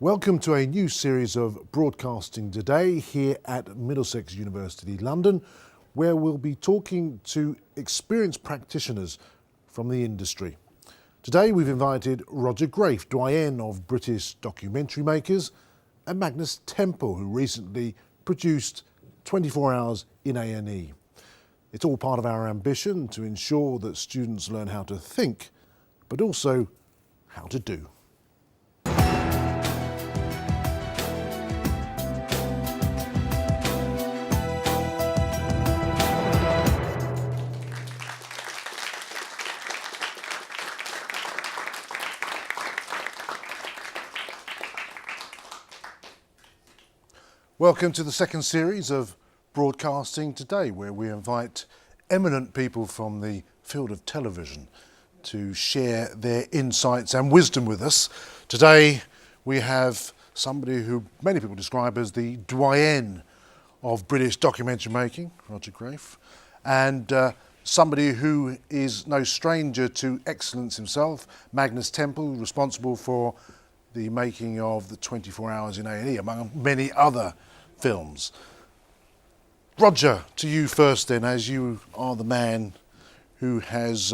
Welcome to a new series of Broadcasting Today here at Middlesex University, London, where we'll be talking to experienced practitioners from the industry. Today we've invited Roger Graef, doyen of British documentary makers, and Magnus Temple, who recently produced 24 Hours in A&E. It's all part of our ambition to ensure that students learn how to think, but also how to do. Welcome to the second series of Broadcasting Today, where we invite eminent people from the field of television to share their insights and wisdom with us. Today we have somebody who many people describe as the doyen of British documentary making, Roger Graef, and somebody who is no stranger to excellence himself, Magnus Temple, responsible for the making of the 24 Hours in A&E, among many other films. Roger, to you first then, as you are the man who has,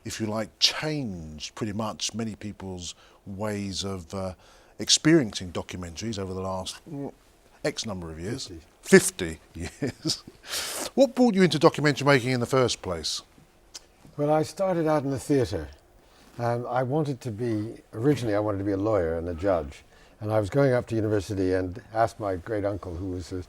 if you like, changed pretty much many people's ways of experiencing documentaries over the last X number of years. 50 years. What brought you into documentary making in the first place? Well, I started out in the theatre. Originally I wanted to be a lawyer and a judge. And I was going up to university and asked my great uncle, who was a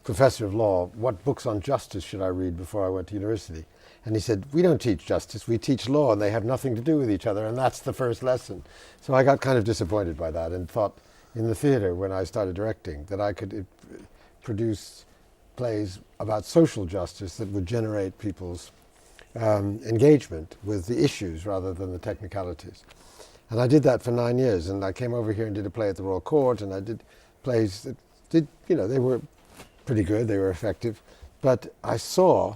professor of law, what books on justice should I read before I went to university? And he said, we don't teach justice, we teach law, and they have nothing to do with each other, and that's the first lesson. So I got kind of disappointed by that and thought in the theatre, when I started directing, that I could produce plays about social justice that would generate people's engagement with the issues rather than the technicalities. And I did that for 9 years, and I came over here and did a play at the Royal Court, and I did plays that they were pretty good, they were effective. But I saw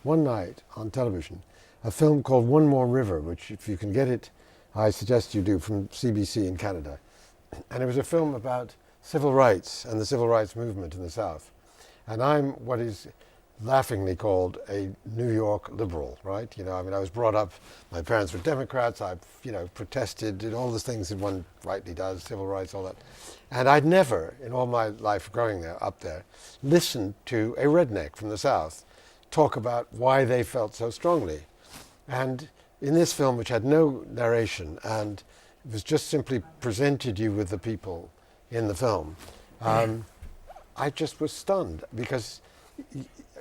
one night on television a film called One More River, which if you can get it, I suggest you do, from CBC in Canada. And it was a film about civil rights and the civil rights movement in the South. And I'm what is laughingly called a New York liberal, right? I was brought up, my parents were Democrats, I protested, did all the things that one rightly does, civil rights, all that. And I'd never, in all my life growing up there, listened to a redneck from the South talk about why they felt so strongly. And in this film, which had no narration, and it was just simply presented you with the people in the film, I just was stunned, because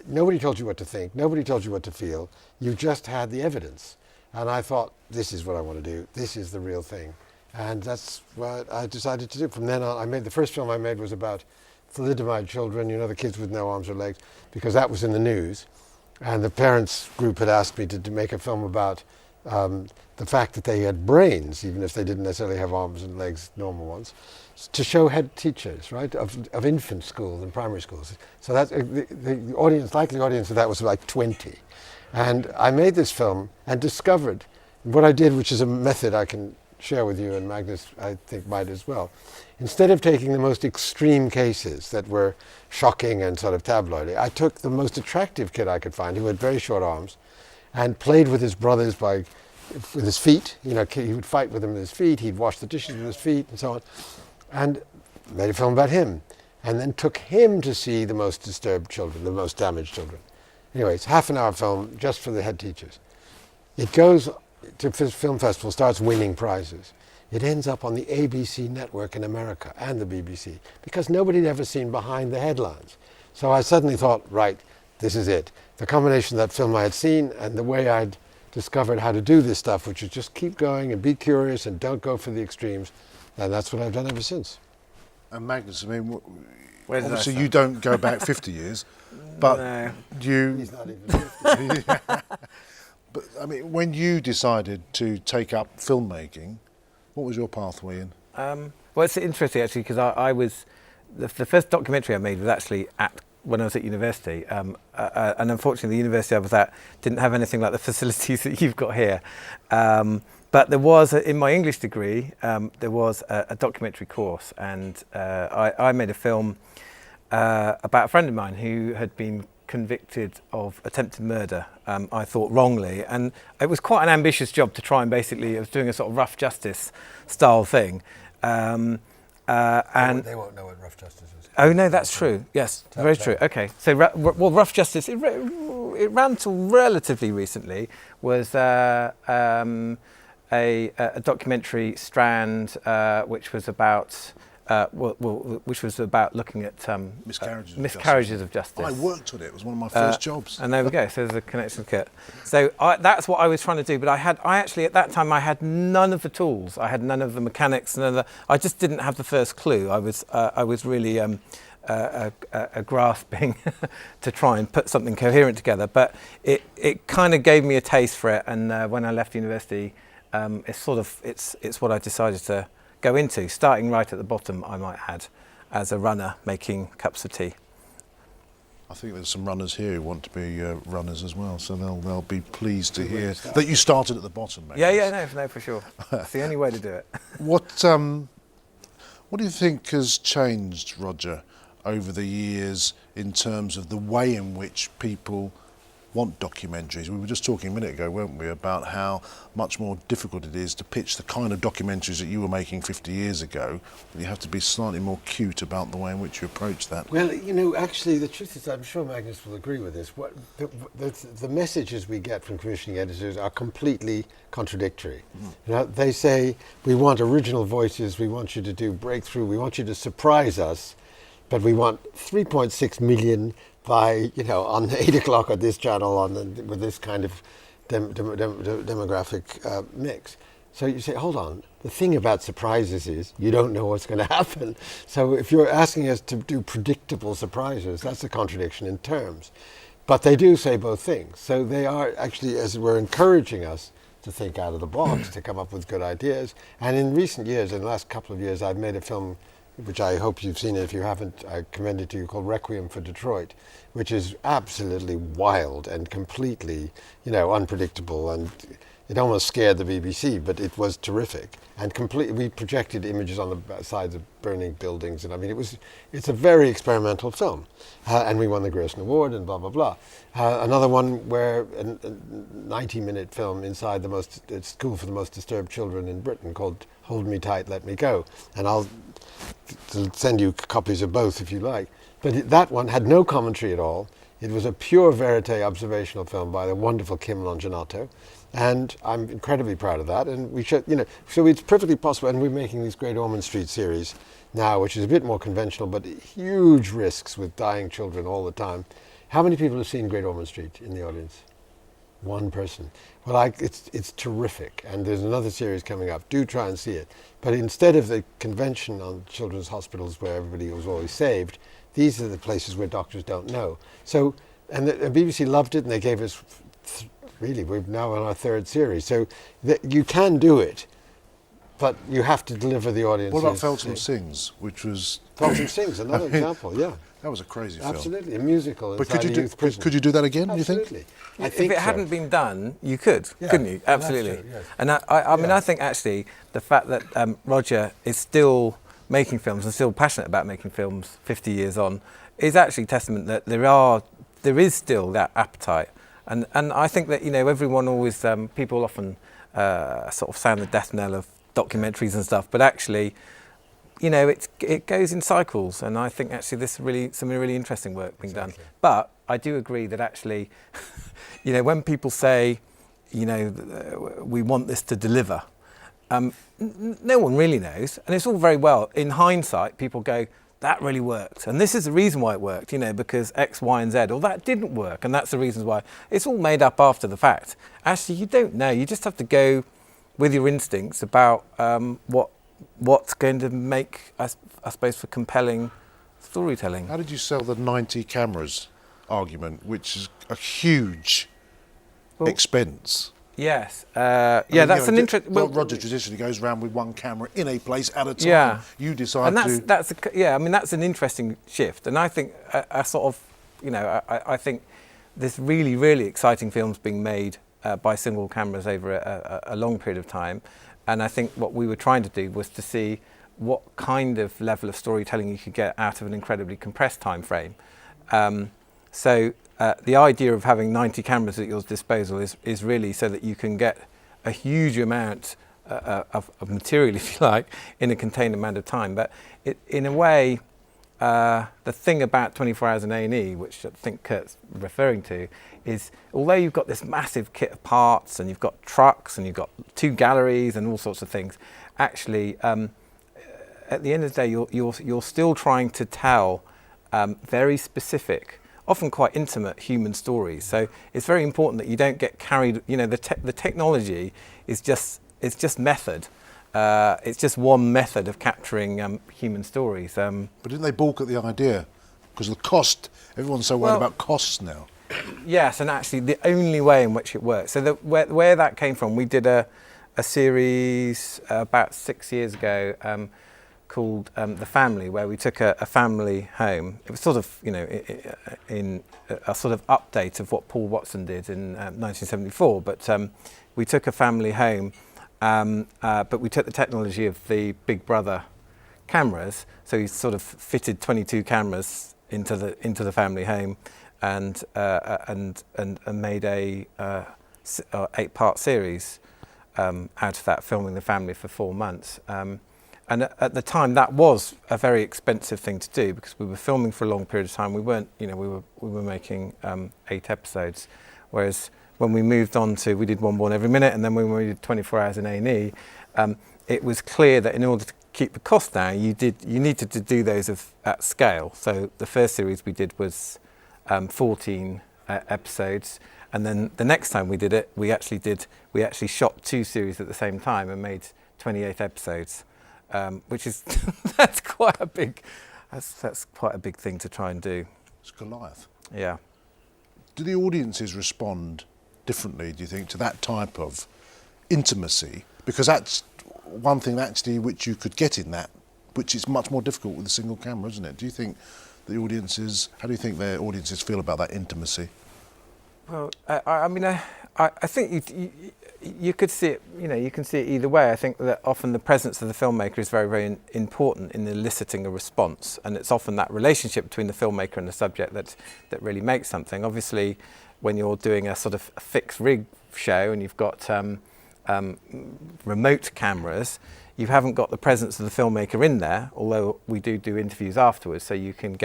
nobody told you what to think, nobody told you what to feel, you just had the evidence. And I thought, this is what I want to do, this is the real thing. And that's what I decided to do. From then on, the first film I made was about thalidomide children, the kids with no arms or legs, because that was in the news. And the parents group had asked me to make a film about the fact that they had brains, even if they didn't necessarily have arms and legs, normal ones, to show head teachers, right, of infant schools and primary schools. So that the audience, likely audience of that was like 20. And I made this film and discovered what I did, which is a method I can share with you, and Magnus, I think, might as well. Instead of taking the most extreme cases that were shocking and sort of tabloidy, I took the most attractive kid I could find, who had very short arms, and played with his brothers with his feet. He would fight with them with his feet, he'd wash the dishes with his feet, and so on. And made a film about him, and then took him to see the most disturbed children, the most damaged children. Anyway, it's half an hour film just for the head teachers. It goes to film festival, starts winning prizes. It ends up on the ABC network in America and the BBC, because nobody had ever seen behind the headlines. So I suddenly thought, right, this is it. The combination of that film I had seen and the way I'd discovered how to do this stuff, which is just keep going and be curious and don't go for the extremes. And that's what I've done ever since. And Magnus, obviously you don't go back 50 years, but no. He's not even 50. But when you decided to take up filmmaking, what was your pathway in? Well, it's interesting actually, because I was the first documentary I made was actually when I was at university, and unfortunately the university I was at didn't have anything like the facilities that you've got here. But there was, in my English degree, there was a documentary course, and I made a film about a friend of mine who had been convicted of attempted murder, I thought wrongly, and it was quite an ambitious job to try and basically, I was doing a sort of rough justice style thing. And they won't know what rough justice is. Oh no, that's true. Yes, very true. Okay, so well, rough justice. It ran till relatively recently. Was a documentary strand which was about which was about looking at miscarriages of justice. I worked on it. It was one of my first jobs. And there we go. So there's a connection with Kurt. So that's what I was trying to do. But I actually at that time I had none of the tools. I had none of the mechanics. I just didn't have the first clue. I was really grasping to try and put something coherent together. But it kind of gave me a taste for it. And when I left university, it's what I decided to go into, starting right at the bottom, I might add, as a runner making cups of tea. I think there's some runners here who want to be runners as well, so they'll be pleased to hear that you started at the bottom, mate. Yeah, no, for sure. That's the only way to do it. What do you think has changed, Roger, over the years in terms of the way in which people want documentaries? We were just talking a minute ago, weren't we, about how much more difficult it is to pitch the kind of documentaries that you were making 50 years ago. You have to be slightly more cute about the way in which you approach that. Well, actually, the truth is, I'm sure Magnus will agree with this. The messages we get from commissioning editors are completely contradictory. They say, we want original voices, we want you to do breakthrough, we want you to surprise us, but we want 3.6 million by, on 8 o'clock at this channel with this kind of demographic mix. So you say, hold on, the thing about surprises is you don't know what's going to happen. So if you're asking us to do predictable surprises, that's a contradiction in terms. But they do say both things. So they are actually, as it were, encouraging us to think out of the box, to come up with good ideas. And in recent years, in the last couple of years, I've made a film which I hope you've seen. If you haven't, I commend it to you, called Requiem for Detroit, which is absolutely wild and completely, unpredictable, and it almost scared the BBC, but it was terrific. And we projected images on the sides of burning buildings, and it's a very experimental film. And we won the Grierson Award and blah, blah, blah. Another one where a 90-minute film inside the school for the most disturbed children in Britain called Hold Me Tight, Let Me Go. And I'll send you copies of both if you like. But that one had no commentary at all. It was a pure verite observational film by the wonderful Kim Longinotto. And I'm incredibly proud of that. And we should, so it's perfectly possible. And we're making these great Ormond Street series now, which is a bit more conventional, but huge risks with dying children all the time. How many people have seen Great Ormond Street in the audience? One person. Well, it's terrific, and there's another series coming up. Do try and see it. But instead of the convention on children's hospitals where everybody was always saved, these are the places where doctors don't know. So, and the BBC loved it, and they gave us, really, we're now on our third series. So you can do it, but you have to deliver the audience. What about Feltham Sings, which was... Feltham Sings, another example, yeah. That was a crazy film. Absolutely, a musical but inside a youth prison. Could you do that again, do you think? Absolutely. I If think it so. hadn't been done, you could, couldn't you? Absolutely. True, yes. And I think actually the fact that Roger is still making films and still passionate about making films 50 years on is actually testament that there is still that appetite. And I think that, everyone always, people often sort of sound the death knell of documentaries and stuff, but actually, it goes in cycles, and I think actually this is some really interesting work being done. But I do agree that actually, when people say, we want this to deliver, no one really knows, and it's all very well. In hindsight, people go, that really worked, and this is the reason why it worked, because X, Y, and Z, or that didn't work, and that's the reasons why. It's all made up after the fact. Actually, you don't know. You just have to go with your instincts about what's going to make, I suppose, for compelling storytelling. How did you sell the 90 cameras argument, which is a huge expense? Yes. That's an interesting... Well, Roger traditionally goes around with one camera in a place at a time. Yeah. You decide that's an interesting shift. And I think I think there's really, really exciting films being made by single cameras over a long period of time. And I think what we were trying to do was to see what kind of level of storytelling you could get out of an incredibly compressed time frame. So the idea of having 90 cameras at your disposal is really so that you can get a huge amount of material, if you like, in a contained amount of time. But in a way, the thing about 24 Hours in A&E, which I think Kurt's referring to, is although you've got this massive kit of parts and you've got trucks and you've got 2 galleries and all sorts of things, actually, at the end of the day, you're still trying to tell very specific, often quite intimate human stories. So it's very important that you don't get carried. You know, the technology is just method. It's just one method of capturing human stories. But didn't they balk at the idea? Because the cost, everyone's so worried about costs now. Yes, and actually the only way in which it works. So where that came from, we did a series about 6 years ago called The Family, where we took a family home. It was sort of, you know, in a sort of update of what Paul Watson did in 1974. But we took a family home, but we took the technology of the Big Brother cameras. So we sort of fitted 22 cameras into the family home, and made a 8-part series out of that, filming the family for 4 months. And at the time, that was a very expensive thing to do because we were filming for a long period of time. We weren't, you know, we were making 8 episodes, whereas when we moved on to, we did One Born Every Minute, and then when we did 24 Hours in A&E, it was clear that in order to keep the cost down, you needed to do those at scale. So the first series we did was 14 episodes, and then the next time we did it, we actually shot 2 series at the same time and made 28 episodes. Which is that's quite a big thing to try and do. It's Goliath. Yeah. Do the audiences respond differently, do you think, to that type of intimacy? Because that's one thing actually which you could get in that, which is much more difficult with a single camera, isn't it? Do you think the audiences, how do you think their audiences feel about that intimacy? Well, I mean, I think you could see it, you know, you can see it either way. I think that often the presence of the filmmaker is very, very important in eliciting a response, and it's often that relationship between the filmmaker and the subject that really makes something. Obviously, when you're doing a sort of fixed rig show and you've got remote cameras, you haven't got the presence of the filmmaker in there, although we do interviews afterwards, so you can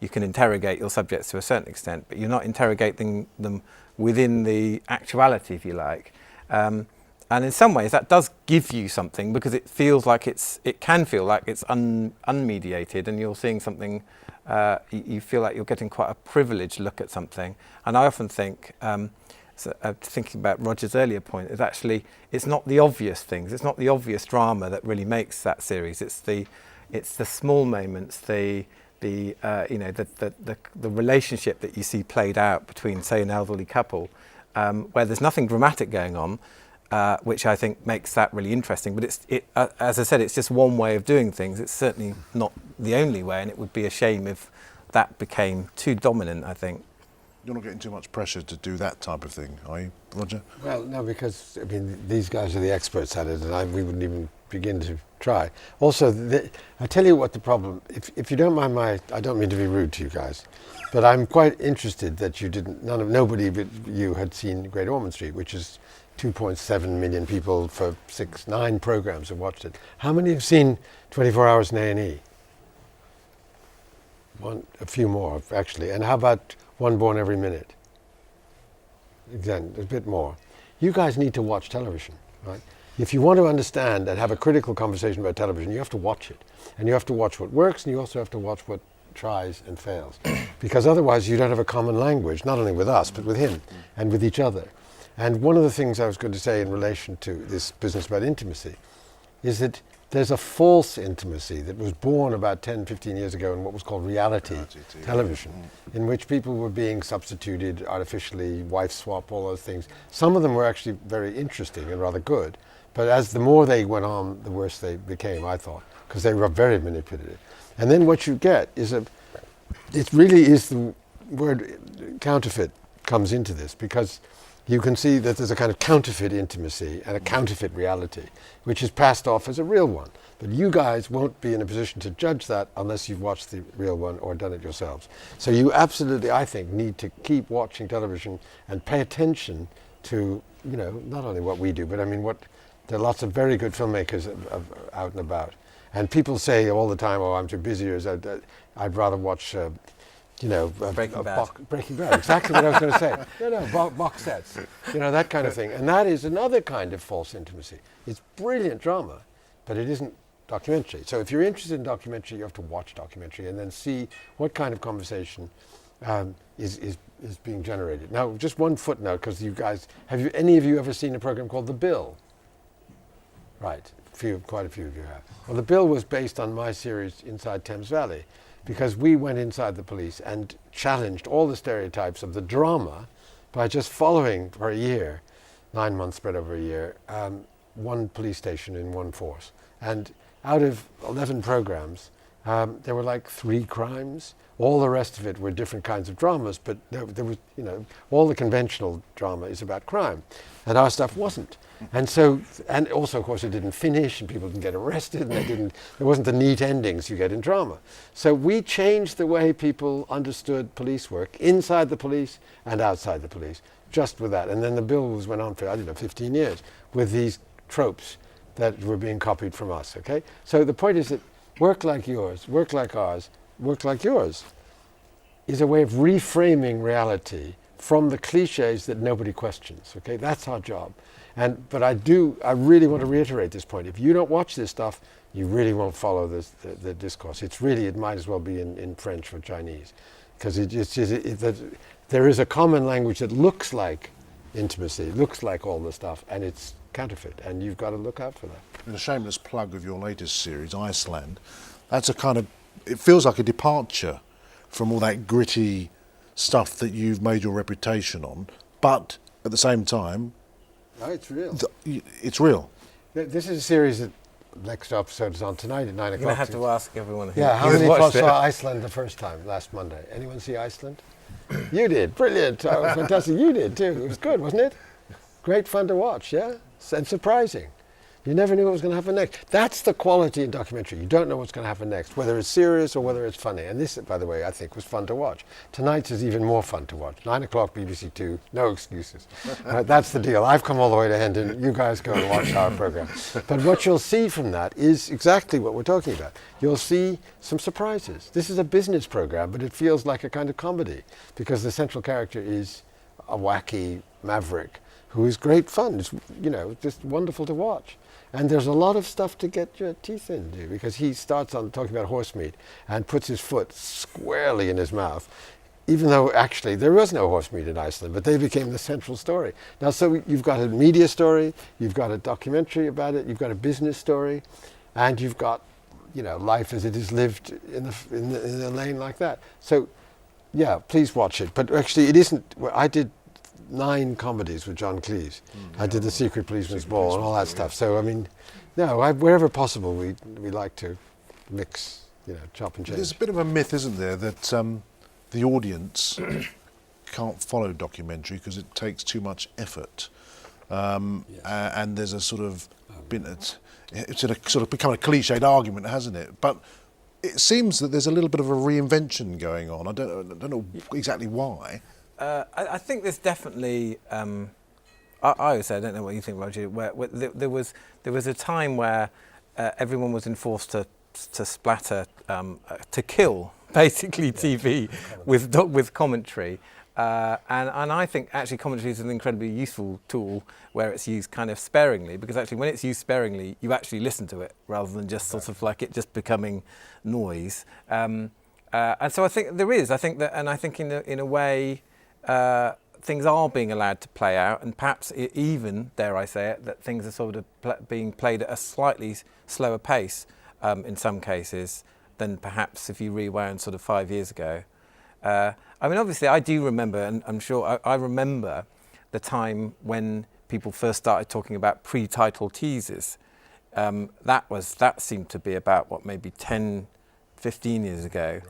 interrogate your subjects to a certain extent, but you're not interrogating them within the actuality, if you like. And in some ways that does give you something, because it feels like it can feel like it's unmediated, and you're seeing something, you feel like you're getting quite a privileged look at something. And I often think, thinking about Roger's earlier point, is actually it's not the obvious things, it's not the obvious drama that really makes that series. It's the small moments, the relationship that you see played out between, say, an elderly couple, where there's nothing dramatic going on, which I think makes that really interesting. But as I said, it's just one way of doing things. It's certainly not the only way, and it would be a shame if that became too dominant, I think. You're not getting too much pressure to do that type of thing, are you, Roger? Well, no, because I mean these guys are the experts at it, and we wouldn't even begin to try. Also, I tell you what the problem. If you don't mind I don't mean to be rude to you guys, but I'm quite interested that you didn't. Nobody but you had seen Great Ormond Street, which is 2.7 million people for 9 programs have watched it. How many have seen 24 Hours in A&E? A few more actually. And how about One Born Every Minute? Again, a bit more. You guys need to watch television, right? If you want to understand and have a critical conversation about television, you have to watch it. And you have to watch what works, and you also have to watch what tries and fails. Because otherwise you don't have a common language, not only with us, but with him and with each other. And one of the things I was going to say in relation to this business about intimacy is that there's a false intimacy that was born about 10, 15 years ago in what was called reality television, in which people were being substituted artificially, wife swap, all those things. Some of them were actually very interesting and rather good, but as the more they went on, the worse they became, I thought, because they were very manipulative. And then what you get is it really is the word counterfeit comes into this, because you can see that there's a kind of counterfeit intimacy and a counterfeit reality, which is passed off as a real one. But you guys won't be in a position to judge that unless you've watched the real one or done it yourselves. So you absolutely, I think, need to keep watching television and pay attention to, not only what we do, but I mean, there are lots of very good filmmakers out and about. And people say all the time, "Oh, I'm too busy," or I'd rather watch, Breaking Bad. Breaking Bad. Exactly what I was going to say. Box sets, that kind of thing. And that is another kind of false intimacy. It's brilliant drama, but it isn't documentary. So if you're interested in documentary, you have to watch documentary and then see what kind of conversation is being generated. Now, just one footnote, because you guys, any of you ever seen a program called The Bill? Right. Quite a few of you have. Well, The Bill was based on my series Inside Thames Valley, because we went inside the police and challenged all the stereotypes of the drama by just following for a year, 9 months spread over a year, one police station in one force. And out of 11 programs, there were like 3 crimes. All the rest of it were different kinds of dramas, but there was, all the conventional drama is about crime, and our stuff wasn't. And so, and also, of course, it didn't finish, and people didn't get arrested, and there wasn't the neat endings you get in drama. So we changed the way people understood police work, inside the police and outside the police, just with that. And then The Bill went on for, 15 years, with these tropes that were being copied from us, okay? So the point is that work like yours, work like ours, work like yours is a way of reframing reality from the cliches that nobody questions, okay? That's our job. But I really want to reiterate this point. If you don't watch this stuff, you really won't follow the discourse. It might as well be in French or Chinese, because there is a common language that looks like intimacy, looks like all the stuff, and it's counterfeit, and you've got to look out for that. And a shameless plug of your latest series, Iceland, that's it feels like a departure from all that gritty stuff that you've made your reputation on, but at the same time, no, it's real. It's real. This is a series that next episode is on tonight at 9 o'clock. You're going to have to ask everyone who how many watched people it. saw Iceland the first time, last Monday? Anyone see Iceland? You did. Brilliant. Oh, fantastic. You did too. It was good, wasn't it? Great fun to watch, yeah? And surprising. You never knew what was going to happen next. That's the quality in documentary. You don't know what's going to happen next, whether it's serious or whether it's funny. And this, by the way, I think was fun to watch. Tonight's is even more fun to watch. 9 o'clock, BBC 2, no excuses. That's the deal. I've come all the way to Hendon. You guys go and watch our program. But what you'll see from that is exactly what we're talking about. You'll see some surprises. This is a business program, but it feels like a kind of comedy, because the central character is a wacky maverick who is great fun. It's, just wonderful to watch. And there's a lot of stuff to get your teeth into, because he starts on talking about horse meat and puts his foot squarely in his mouth, even though actually there was no horse meat in Iceland, but they became the central story. Now, so you've got a media story, you've got a documentary about it, you've got a business story, and you've got, life as it is lived in a lane like that. So, yeah, please watch it. But actually, it isn't. I did 9 comedies with John Cleese. I did The Secret Policeman's Ball and all that stuff. So, I mean, wherever possible, we like to mix, chop and change. There's a bit of a myth, isn't there, that the audience can't follow documentary because it takes too much effort. And there's a sort of it's sort of become a cliched argument, hasn't it? But it seems that there's a little bit of a reinvention going on. I don't know exactly why. I think there's definitely. I would say, I don't know what you think, Roger. Where there was a time where everyone was enforced to splatter, to kill basically TV with commentary, and I think actually commentary is an incredibly useful tool where it's used kind of sparingly, because actually when it's used sparingly, you actually listen to it rather than just sort of like it just becoming noise. And so I think there is. I think in a way. Things are being allowed to play out, and perhaps even, dare I say it, that things are sort of being played at a slightly slower pace in some cases than perhaps if you rewound sort of 5 years ago. I mean, obviously, I do remember, and I'm sure I remember the time when people first started talking about Pretitle teases. That seemed to be about, maybe 10, 15 years ago,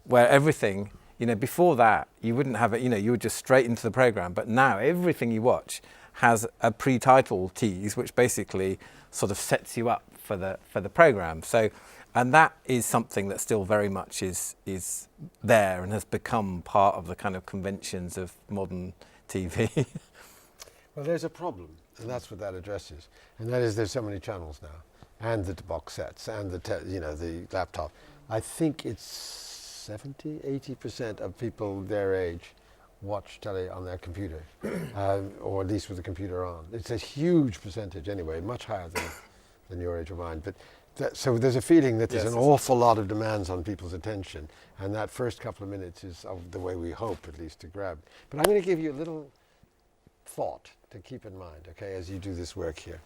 where everything... You know, before that, you wouldn't have it, you know, you would just straight into the programme. But now everything you watch has a pre-title tease, which basically sort of sets you up for the programme. So, and that is something that still very much is there and has become part of the kind of conventions of modern TV. Well, there's a problem, and that's what that addresses. And that is there's so many channels now, and the box sets, and the laptop. I think it's 70, 80% of people their age watch telly on their computer, or at least with the computer on. It's a huge percentage anyway, much higher than your age or mine. But so there's a feeling that there's an awful lot of demands on people's attention, and that first couple of minutes is of the way we hope, at least, to grab. But I'm going to give you a little thought to keep in mind, okay, as you do this work here.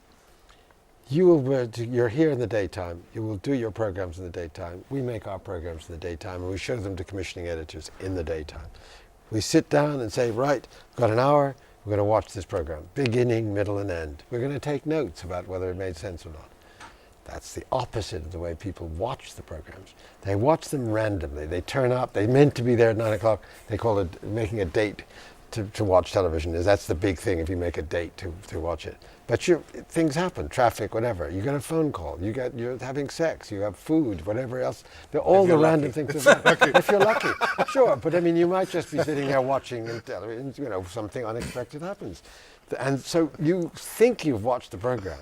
You're here in the daytime. You will do your programs in the daytime. We make our programs in the daytime, and we show them to commissioning editors in the daytime. We sit down and say, right, we've got an hour. We're going to watch this program, beginning, middle, and end. We're going to take notes about whether it made sense or not. That's the opposite of the way people watch the programs. They watch them randomly. They turn up. They're meant to be there at 9 o'clock. They call it making a date to watch television. That's the big thing if you make a date to watch it. But things happen, traffic, whatever. You get a phone call. You're having sex. You have food, whatever else. All the random things. If you're lucky, sure. But I mean, you might just be sitting there watching television. You know, something unexpected happens, and so you think you've watched the program,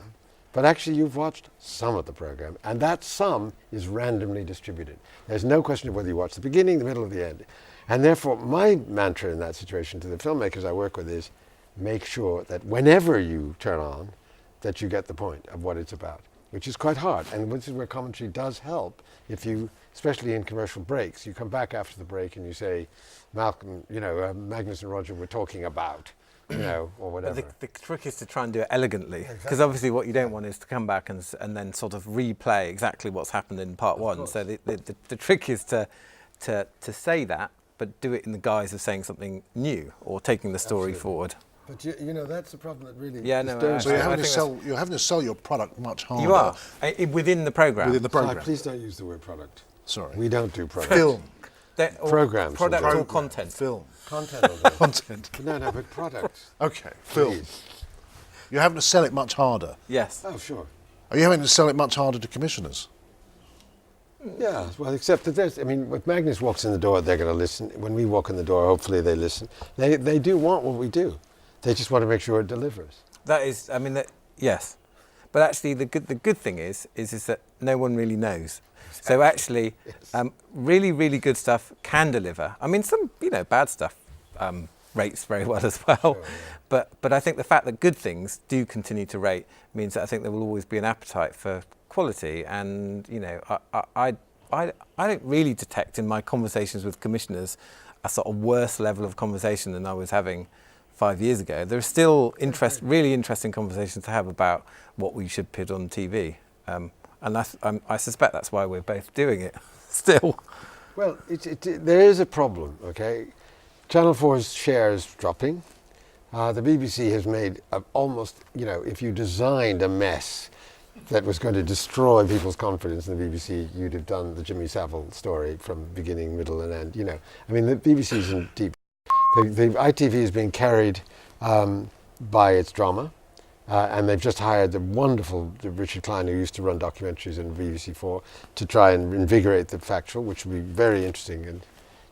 but actually you've watched some of the program, and that some is randomly distributed. There's no question of whether you watch the beginning, the middle, or the end. And therefore, my mantra in that situation to the filmmakers I work with is, make sure that whenever you turn on, that you get the point of what it's about, which is quite hard. And this is where commentary does help. If you, especially in commercial breaks, you come back after the break and you say, Malcolm, Magnus and Roger were talking about, or whatever. But the trick is to try and do it elegantly, because obviously what you don't want is to come back and then sort of replay exactly what's happened in part one. So the trick is to say that, but do it in the guise of saying something new or taking the story forward. But that's the problem that really disturbs. So you're having to sell your product much harder. You are within the program. Within the program. Please don't use the word product. Sorry. We don't do product. Film. Programs. Product or content. Film. Content. Content. No, but product. Okay. Film. Please. You're having to sell it much harder. Yes. Oh, sure. Are you having to sell it much harder to commissioners? Yeah, well, except that if Magnus walks in the door, they're going to listen. When we walk in the door, hopefully they listen. They do want what we do. They just want to make sure it delivers. That is, yes. But actually, the good thing is that no one really knows. Exactly. So actually, yes. Really, really good stuff can deliver. I mean, some, bad stuff rates very well as well. Sure, yeah. But I think the fact that good things do continue to rate means that I think there will always be an appetite for quality, and I don't really detect in my conversations with commissioners a sort of worse level of conversation than I was having 5 years ago. There's still really interesting conversations to have about what we should put on TV, and I suspect that's why we're both doing it still. Well, there is a problem, okay? Channel 4's share is dropping. The BBC has made almost, if you designed a mess that was going to destroy people's confidence in the BBC, you'd have done the Jimmy Savile story from beginning, middle, and end. The BBC's in deep. The ITV is being carried by its drama, and they've just hired the wonderful Richard Klein, who used to run documentaries in BBC4, to try and invigorate the factual, which would be very interesting, and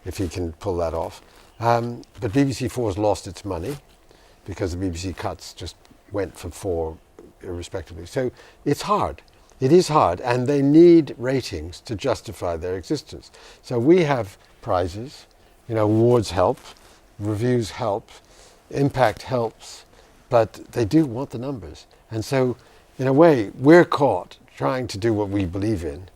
if he can pull that off. But BBC4 has lost its money because the BBC cuts just went for 4 irrespectively. So it's hard. It is hard, and they need ratings to justify their existence. So we have prizes, awards help, reviews help, impact helps, but they do want the numbers. And so, in a way, we're caught trying to do what we believe in,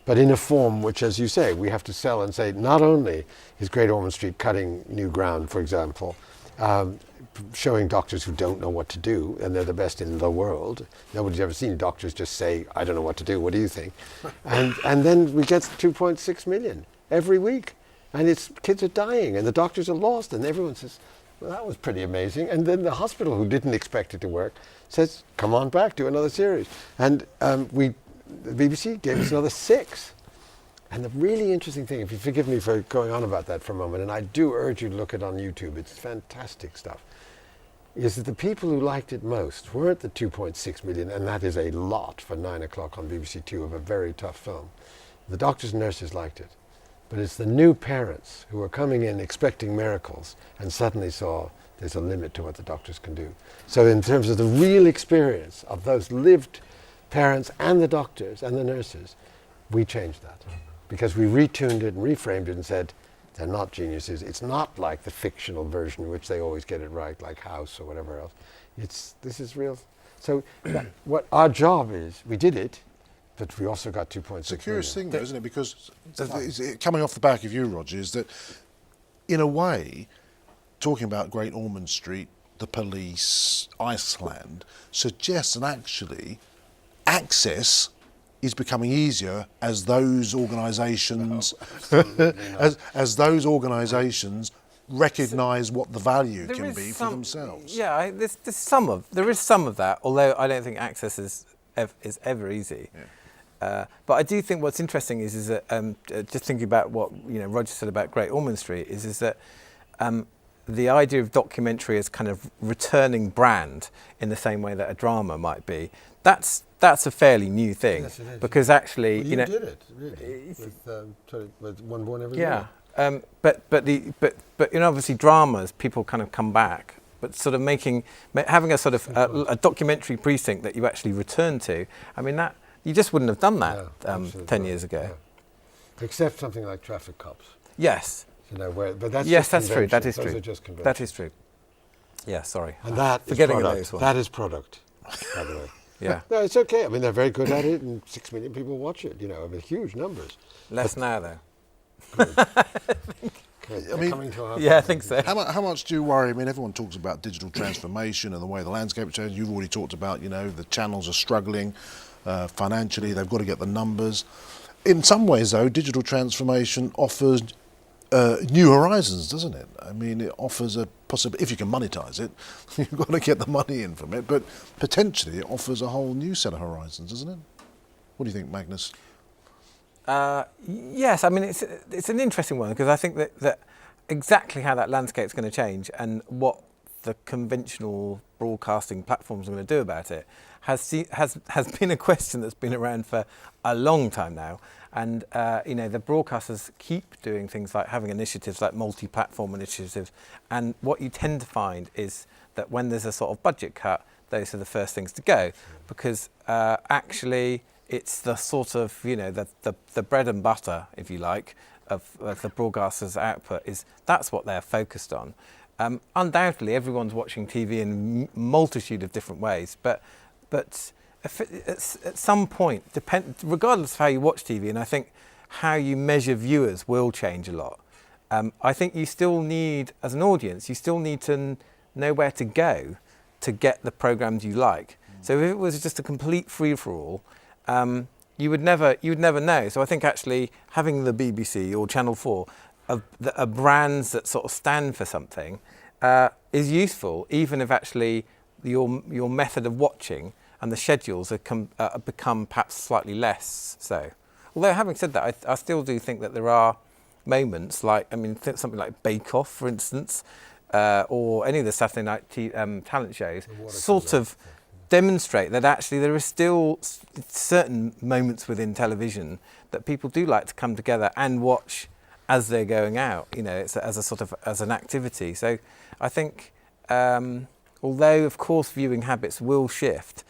but in a form which, as you say, we have to sell and say, not only is Great Ormond Street cutting new ground, for example, showing doctors who don't know what to do, and they're the best in the world. Nobody's ever seen doctors just say, I don't know what to do, what do you think? and then we get 2.6 million every week. And kids are dying, and the doctors are lost, and everyone says, well, that was pretty amazing. And then the hospital, who didn't expect it to work, says, come on back, do another series. And the BBC gave us another 6. And the really interesting thing, if you forgive me for going on about that for a moment, and I do urge you to look it on YouTube, it's fantastic stuff, is that the people who liked it most weren't the 2.6 million, and that is a lot for 9 o'clock on BBC Two of a very tough film. The doctors and nurses liked it. But it's the new parents who are coming in expecting miracles and suddenly saw there's a limit to what the doctors can do. So in terms of the real experience of those lived parents and the doctors and the nurses, we changed that. Because we retuned it and reframed it and said, they're not geniuses. It's not like the fictional version in which they always get it right, like House or whatever else. This is real. So what our job is, we did it, but we also got 2.6 It's a curious million. thing, though, isn't it? Because coming off the back of you, Roger, is that in a way, talking about Great Ormond Street, the police, Iceland, suggests that actually access is becoming easier as those organisations as those organisations recognise what the value can be for themselves. Yeah, there is some of that, although I don't think access is ever easy. Yeah. But I do think what's interesting is that just thinking about what Roger said about Great Ormond Street is that the idea of documentary as kind of returning brand in the same way that a drama might be. That's a fairly new thing. Yes, it is. Because actually, Well, you did it really with One Born Every yeah. Year. But obviously dramas people kind of come back, but sort of having a sort of a documentary precinct that you actually return to. I mean that you just wouldn't have done that 10 years ago. Yeah. Except something like Traffic Cops. Yes. But that's Yes, just that's true. That is Those true. are just conventions. That is true. Yeah, sorry. And that is Forgetting product. those ones. That is product, by the way. Yeah. No, it's okay. I mean, they're very good at it, and 6 million people watch it. I mean, huge numbers. Less now though. Good. I mean, Coming to our Yeah, I think so. How much do you worry? I mean, everyone talks about digital transformation and the way the landscape changes. You've already talked about, the channels are struggling financially. They've got to get the numbers. In some ways, though, digital transformation offers new horizons, doesn't it? I mean, it offers a possibility. If you can monetize it, you've got to get the money in from it. But potentially, it offers a whole new set of horizons, doesn't it? What do you think, Magnus? Yes, I mean it's an interesting one because I think that exactly how that landscape is going to change and what the conventional broadcasting platforms are going to do about it has been a question that's been around for a long time now. And the broadcasters keep doing things like having initiatives like multi-platform initiatives. And what you tend to find is that when there's a sort of budget cut, those are the first things to go because actually. It's the sort of, the bread and butter, if you like, of the broadcaster's output that's what they're focused on. Undoubtedly, everyone's watching TV in a multitude of different ways, but at some point, regardless of how you watch TV, and I think how you measure viewers will change a lot. I think you still need, as an audience, you still need to know where to go to get the programmes you like. So if it was just a complete free-for-all, you would never know. So I think actually having the BBC or Channel 4 are brands that sort of stand for something is useful, even if actually your method of watching and the schedules have become perhaps slightly less so. Although having said that, I still do think that there are moments like, something like Bake Off, for instance, or any of the Saturday night talent shows, sort of demonstrate that actually there are still certain moments within television that people do like to come together and watch as they're going out. It's as an activity. So I think, although of course viewing habits will shift,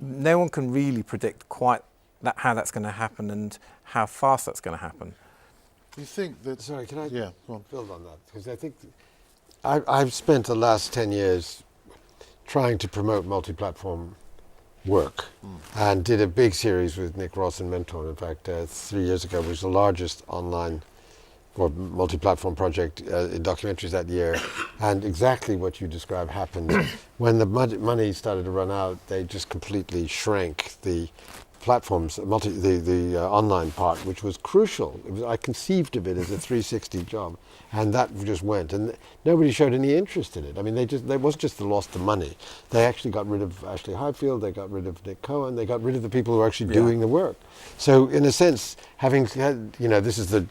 no one can really predict quite how that's going to happen and how fast that's going to happen. Do you think that? Sorry, can I go on. build on that? Because I think I've spent the last 10 years trying to promote multi-platform work and did a big series with Nick Ross and Mentor. In fact, 3 years ago, which was the largest online or multi-platform project in documentaries that year. And exactly what you described happened. When the money started to run out, they just completely shrank the platforms, the online part, which was crucial. I conceived of it as a 360 job, and that just went. And nobody showed any interest in it. I mean, there wasn't just the loss of money. They actually got rid of Ashley Highfield, they got rid of Nick Cohen, they got rid of the people who were actually doing the work. So in a sense, having had, this is the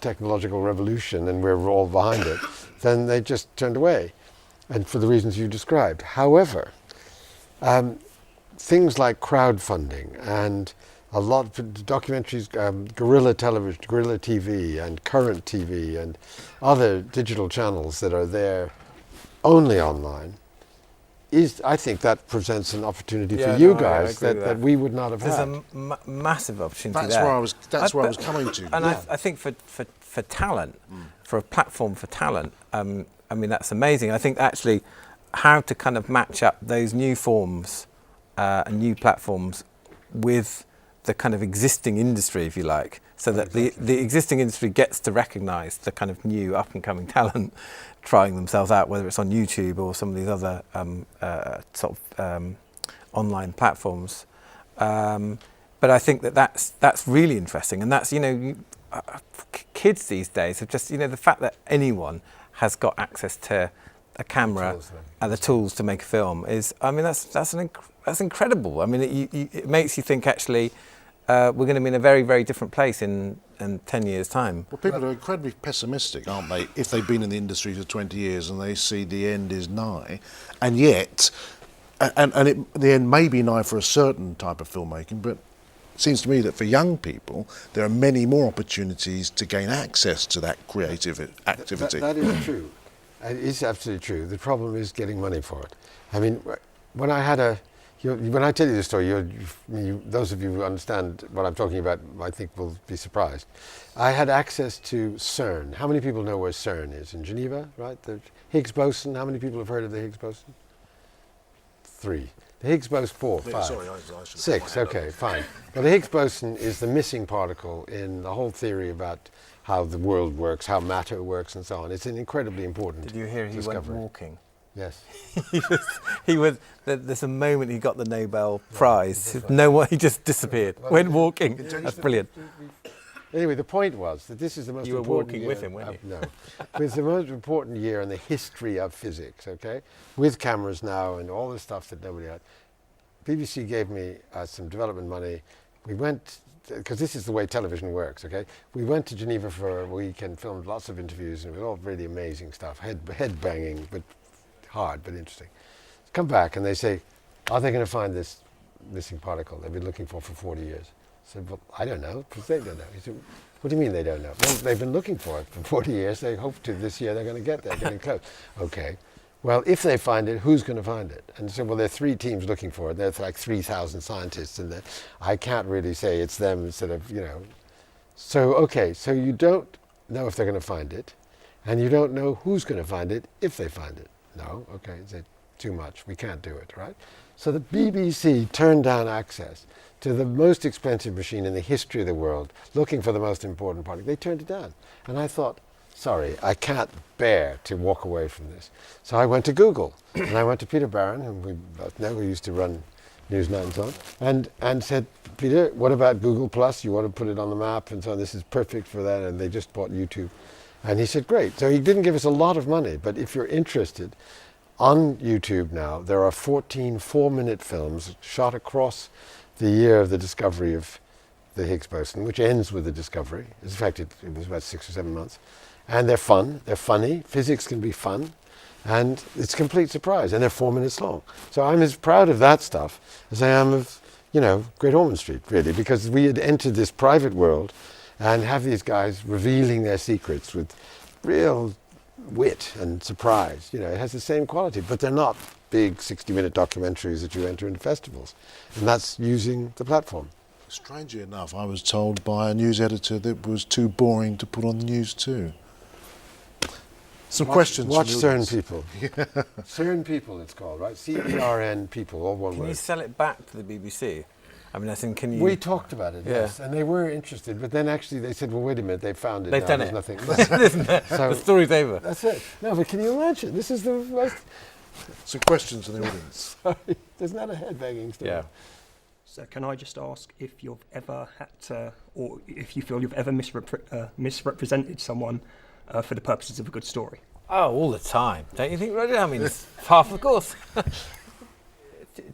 technological revolution and we're all behind it, then they just turned away, and for the reasons you described. However, things like crowdfunding and a lot of documentaries, guerrilla television, guerrilla TV and current TV and other digital channels that are there only online, I think that presents an opportunity for you guys that we would not have had. There's a massive opportunity That's there. where I was coming to. And I think for talent, for a platform for talent, I mean, that's amazing. I think actually how to kind of match up those new forms and new platforms with the kind of existing industry, if you like, so that the existing industry gets to recognise the kind of new up-and-coming talent trying themselves out, whether it's on YouTube or some of these other online platforms. But I think that's really interesting, and that's, kids these days have just, the fact that anyone has got access to a camera and the tools to make a film is, I mean, that's incredible. I mean, it makes you think actually we're going to be in a very, very different place in 10 years' time. Well, people are incredibly pessimistic, aren't they, if they've been in the industry for 20 years and they see the end is nigh, and yet, the end may be nigh for a certain type of filmmaking, but it seems to me that for young people, there are many more opportunities to gain access to that creative activity. That is true. It is absolutely true. The problem is getting money for it. I mean, when I tell you the story, those of you who understand what I'm talking about, I think will be surprised. I had access to CERN. How many people know where CERN is? In Geneva, right? The Higgs boson. How many people have heard of the Higgs boson? 3. The Higgs boson, 4, 5. Sorry, I should 6, okay, fine. Well, the Higgs boson is the missing particle in the whole theory about how the world works, how matter works, and so on. It's an incredibly important Did you hear he discovery. went walking? Yes. he was. There's a moment he got the Nobel Prize. He just disappeared. Went walking. That's brilliant. Anyway, the point was that this is the most You were important walking year. with him, weren't you? No. It's the most important year in the history of physics, okay? With cameras now and all the stuff that nobody had. BBC gave me some development money. We went, because this is the way television works, okay? We went to Geneva for a week and filmed lots of interviews, and it was all really amazing stuff. Head banging, but hard, but interesting. Come back and they say, are they going to find this missing particle they've been looking for 40 years? I said, well, I don't know, because they don't know. He said, what do you mean they don't know? Well, they've been looking for it for 40 years. They hope to this year they're going to get there, getting close. Okay. Well, if they find it, who's going to find it? And so, well, there are 3 teams looking for it. There's like 3,000 scientists, and I can't really say it's them instead of, So, okay, so you don't know if they're going to find it, and you don't know who's going to find it if they find it. No, okay, it's too much. We can't do it, right? So the BBC turned down access to the most expensive machine in the history of the world, looking for the most important part. They turned it down. And I thought, sorry, I can't bear to walk away from this. So I went to Google, and I went to Peter Barron, whom we both know, who used to run Newsnight and so on, and said, Peter, what about Google Plus? You want to put it on the map and so on? This is perfect for that. And they just bought YouTube. And he said, great. So he didn't give us a lot of money, but if you're interested, on YouTube now, there are 14 4-minute films shot across the year of the discovery of the Higgs boson, which ends with the discovery. In fact, it was about 6 or 7 months. And they're fun, they're funny, physics can be fun, and it's a complete surprise, and they're 4 minutes long. So I'm as proud of that stuff as I am of, Great Ormond Street, really, because we had entered this private world and have these guys revealing their secrets with real wit and surprise. It has the same quality, but they're not big 60-minute documentaries that you enter into festivals. And that's using the platform. Strangely enough, I was told by a news editor that it was too boring to put on the news too. Some questions. Watch CERN People. CERN People, it's called, right? CERN People, all one word. Can you sell it back to the BBC? I mean, I think, can you... We talked about it, yes, and they were interested, but then actually they said, well, wait a minute, they found it. They've done it. Nothing. So, the story's over. That's it. No, but can you imagine? This is the most... Some questions in the audience. Sorry, there's not a head-banging story. Yeah. So can I just ask if you've ever had to, or if you feel you've ever misrepresented someone for the purposes of a good story? Oh, all the time, don't you think, Roger? I mean, it's par for the course.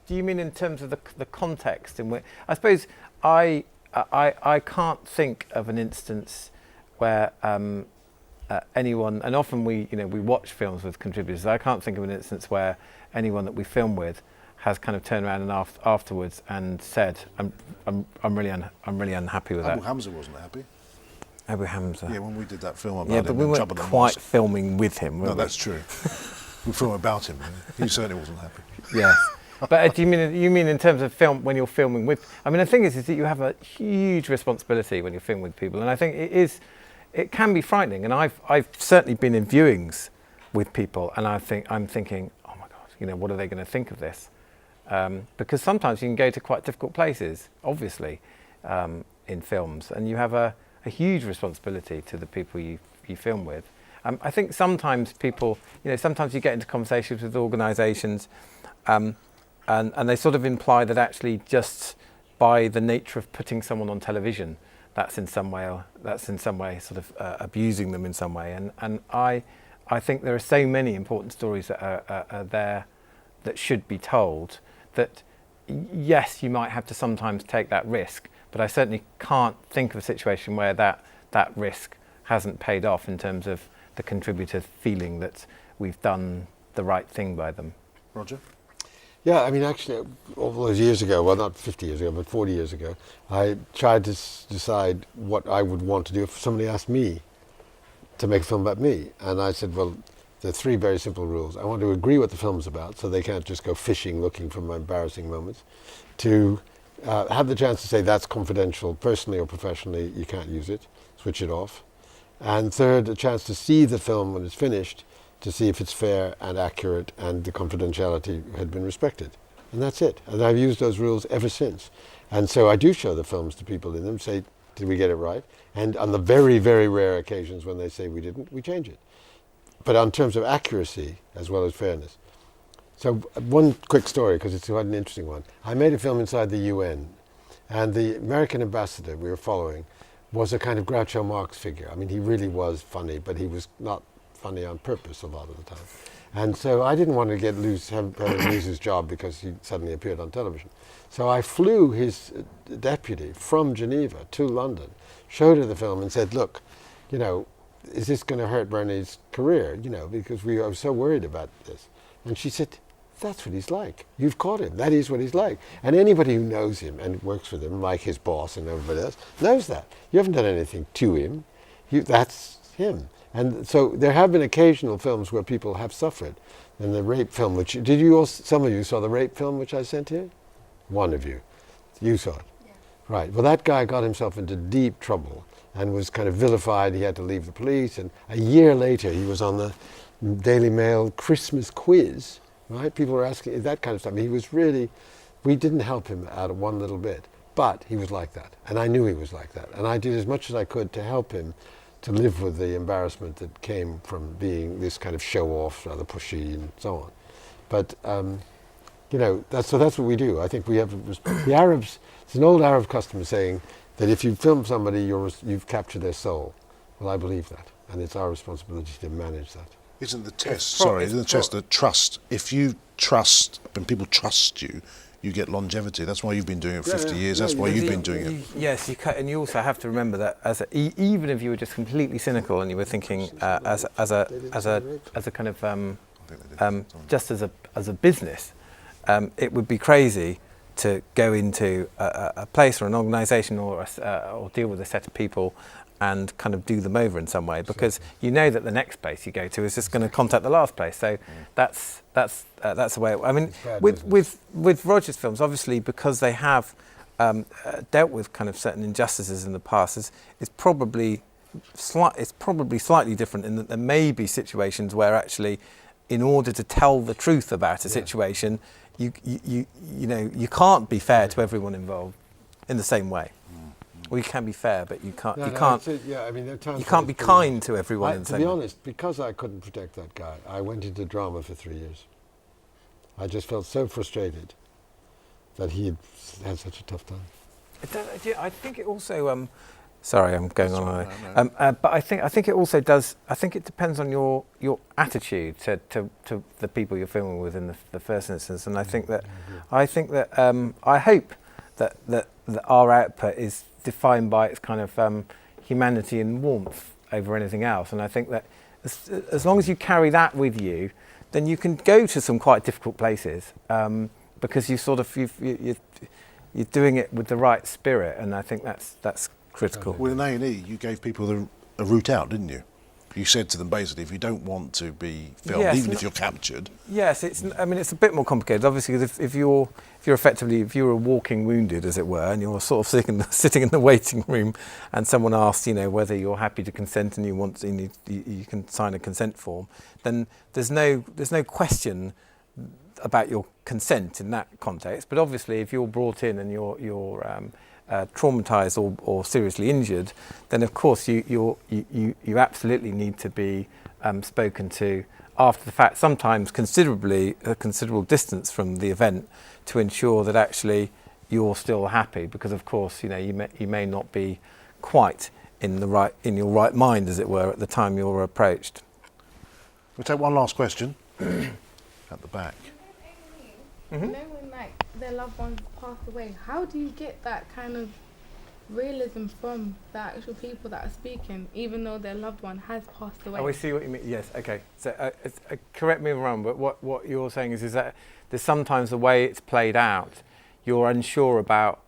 Do you mean in terms of the context in which? I suppose I can't think of an instance where anyone, and often we watch films with contributors. I can't think of an instance where anyone that we film with has kind of turned around and afterwards and said, "I'm really unhappy with that." Abu Hamza wasn't happy. Abu Hamza. Yeah, when we did that film about him. Yeah, but we weren't Jabba the quite Mosque. filming with him, were No, we? that's true. We filmed about him. He certainly wasn't happy. Yes. But do you mean in terms of film when you're filming with? I mean, the thing is that you have a huge responsibility when you're filming with people, and I think it can be frightening. And I've certainly been in viewings with people, and I'm thinking, oh my God, what are they going to think of this? Because sometimes you can go to quite difficult places, obviously, in films, and you have a huge responsibility to the people you film with. I think sometimes people, sometimes you get into conversations with organisations, and they sort of imply that actually just by the nature of putting someone on television, that's in some way sort of abusing them in some way. And I think there are so many important stories that are there that should be told, that yes, you might have to sometimes take that risk, but I certainly can't think of a situation where that risk hasn't paid off in terms of the contributor feeling that we've done the right thing by them. Roger? Yeah, I mean, actually, all those years ago, well, not 50 years ago, but 40 years ago, I tried to decide what I would want to do if somebody asked me to make a film about me. And I said, well, there are three very simple rules. I want to agree what the film's about, so they can't just go fishing looking for my embarrassing moments. To have the chance to say that's confidential, personally or professionally, you can't use it, switch it off. And third, a chance to see the film when it's finished, to see if it's fair and accurate and the confidentiality had been respected. And that's it. And I've used those rules ever since. And so I do show the films to people in them, say, did we get it right? And on the very, very rare occasions when they say we didn't, we change it. But on terms of accuracy as well as fairness. So one quick story, because it's quite an interesting one. I made a film inside the UN, and the American ambassador we were following was a kind of Groucho Marx figure. I mean, he really was funny, but he was not funny on purpose a lot of the time. And so I didn't want to have him lose his job because he suddenly appeared on television. So I flew his deputy from Geneva to London, showed her the film and said, look, is this going to hurt Bernie's career? Because I was so worried about this. And she said, that's what he's like. You've caught him. That is what he's like. And anybody who knows him and works with him, like his boss and everybody else, knows that. You haven't done anything to him. That's him. And so there have been occasional films where people have suffered. And the rape film, some of you saw the rape film which I sent here? One of you. You saw it? Yeah. Right. Well, that guy got himself into deep trouble and was kind of vilified. He had to leave the police. And a year later, he was on the Daily Mail Christmas quiz. Right? People were asking that kind of stuff. He was really, we didn't help him out of one little bit. But he was like that. And I knew he was like that. And I did as much as I could to help him to live with the embarrassment that came from being this kind of show-off, rather pushy and so on. But, that's what we do. I think we have, the Arabs, it's an old Arab custom saying that if you film somebody, you've captured their soul. Well, I believe that. And it's our responsibility to manage that. Isn't the test, that trust, if you trust, when people trust you, you get longevity. That's why you've been doing it 50 years. That's why you've been doing it. Yes, and you also have to remember that even if you were just completely cynical and you were thinking as a kind of just as a business, it would be crazy to go into a place or an organisation or deal with a set of people and kind of do them over in some way, because you know that the next place you go to is just going to contact the last place. So that's the way. I mean, with Roger's films, obviously, because they have dealt with kind of certain injustices in the past, it's probably slightly different in that there may be situations where actually, in order to tell the truth about a situation, you can't be fair to everyone involved in the same way. Well, you can be fair, but you can't. You can't be kind to everyone. To be honest, because I couldn't protect that guy, I went into drama for 3 years. I just felt so frustrated that he had such a tough time. I think it also. Sorry, I'm going on. No. But I think it also does. I think it depends on your attitude to the people you're filming with in the first instance. And I think that I hope that our output is defined by its kind of humanity and warmth over anything else. And I think that as long as you carry that with you, then you can go to some quite difficult places because you're doing it with the right spirit. And I think that's critical. With an A&E, you gave people a route out, didn't you? You said to them basically, if you don't want to be filmed, Yes, even if you're captured. Yes, it's a bit more complicated. Obviously, because if you're a walking wounded, as it were, and you're sort of sitting in the waiting room, and someone asks, whether you're happy to consent and you can sign a consent form, then there's no question about your consent in that context. But obviously, if you're brought in and you're traumatised or seriously injured, then of course you absolutely need to be spoken to after the fact, sometimes a considerable distance from the event, to ensure that actually you're still happy, because of course you may not be quite in your right mind, as it were, at the time you're approached. We'll take one last question at the back. Mm-hmm. When their loved ones pass away, how do you get that kind of realism from the actual people that are speaking, even though their loved one has passed away? Oh, I see what you mean. Yes, okay. So correct me if I'm wrong, but what you're saying is that there's sometimes the way it's played out, you're unsure about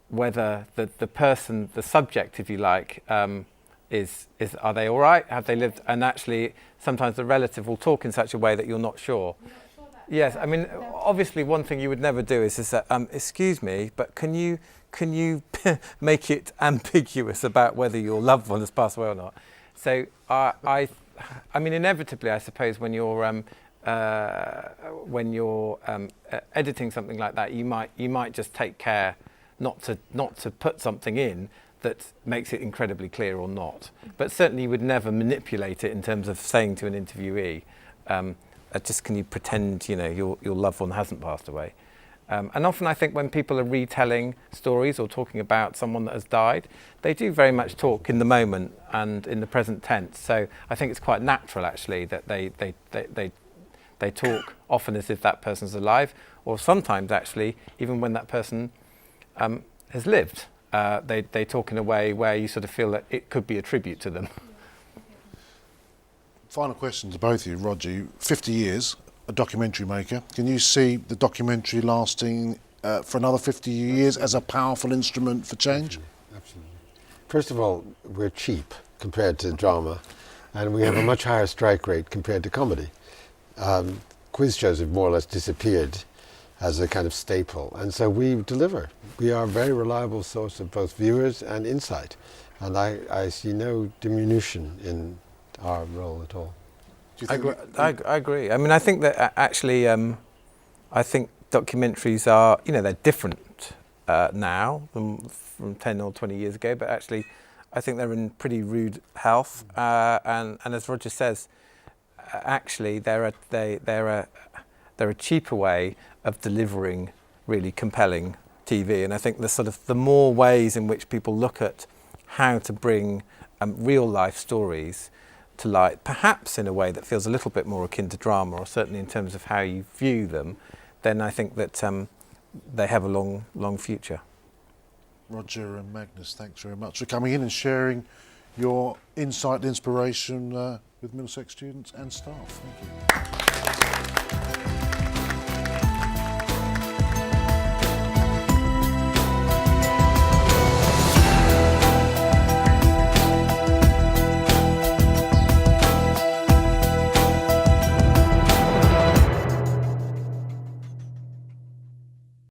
whether the person, the subject, if you like, is are they all right? Have they lived? And actually, sometimes the relative will talk in such a way that you're not sure. Yes, I mean, obviously, one thing you would never do is say, excuse me, but can you make it ambiguous about whether your loved one has passed away or not? So I mean, inevitably, I suppose when you're editing something like that, you might just take care not to put something in that makes it incredibly clear or not. But certainly, you would never manipulate it in terms of saying to an interviewee, just can you pretend your loved one hasn't passed away. And often I think when people are retelling stories or talking about someone that has died, they do very much talk in the moment and in the present tense. So I think it's quite natural actually that they talk often as if that person's alive, or sometimes actually even when that person has lived, they talk in a way where you sort of feel that it could be a tribute to them. Final question to both of you. Roger, 50 years, a documentary maker. Can you see the documentary lasting for another 50 years as a powerful instrument for change? Absolutely. First of all, we're cheap compared to drama, and we have a much higher strike rate compared to comedy. Quiz shows have more or less disappeared as a kind of staple, and so we deliver. We are a very reliable source of both viewers and insight, and I see no diminution in our role at all. I agree. I mean, I think that actually, I think documentaries are, they're different now from 10 or 20 years ago, but actually, I think they're in pretty rude health. And as Roger says, actually, they're a cheaper way of delivering really compelling TV. And I think the more ways in which people look at how to bring real life stories to light, perhaps in a way that feels a little bit more akin to drama, or certainly in terms of how you view them, then I think that they have a long future. Roger and Magnus, thanks very much for coming in and sharing your insight and inspiration with Middlesex students and staff. Thank you.